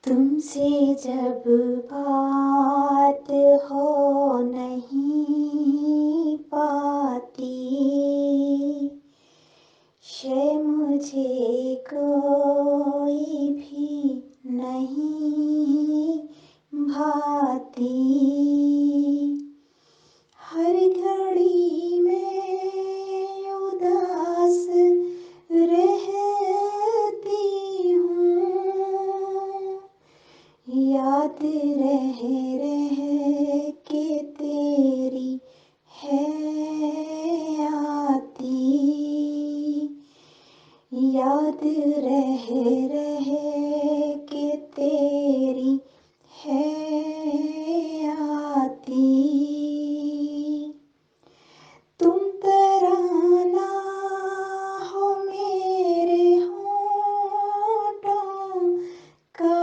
तुमसे जब बात हो नहीं पाती, शय मुझे कोई भी नहीं भाती। हर घड़ी में उदास रहती हूँ, याद रह रह के तेरी है आती, याद रह रह के तेरी है आती। तुम तराना हो मेरे होठों का,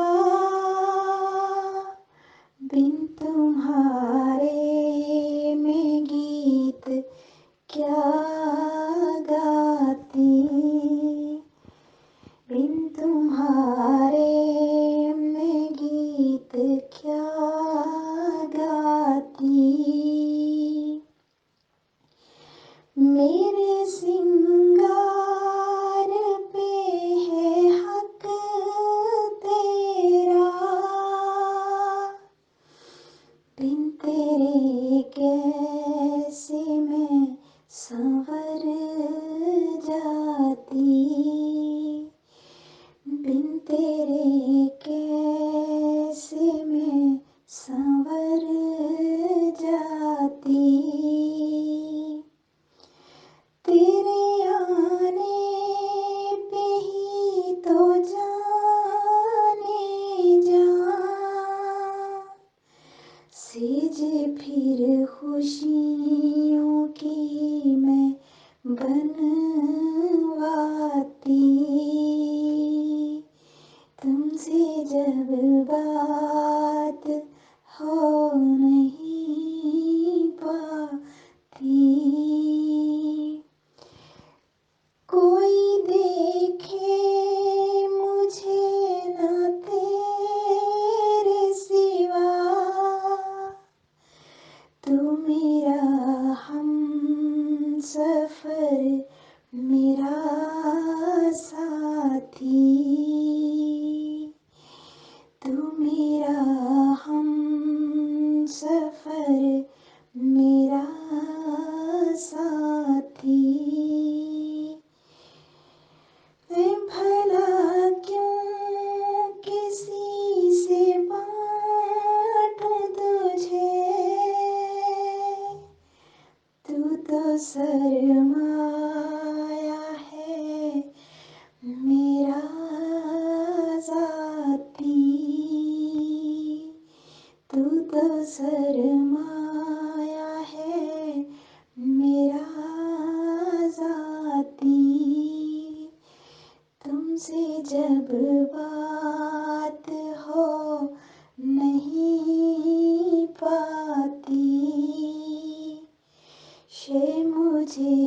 बिन तुम्हारे मैं गीत क्या गाती, बिन तुम्हारे मैं गीत क्या गाती। मेरे सिंगार पे है हक तेरा, बिन तेरे कैसे मैं संवर जाती, बिन तेरे कैसे मैं संवर जाती। तेरे आने पे ही तो जाने जा सेज फिर खुशियों की मैं बनवाती। तुमसे जब बात हो नहीं पाती, कोई देखे मुझे ना तेरे सिवा, तू मेरा हमसफर मेरा साथी, तू मेरा हमसफर मेरा साथी। मैं भला क्यों किसी से बांटूं तुझे, तू तो शर्माया है मेरा साथी, तू तो शर्माया है मेरा साथी। तुमसे जब बात हो नहीं पाती, शय मुझे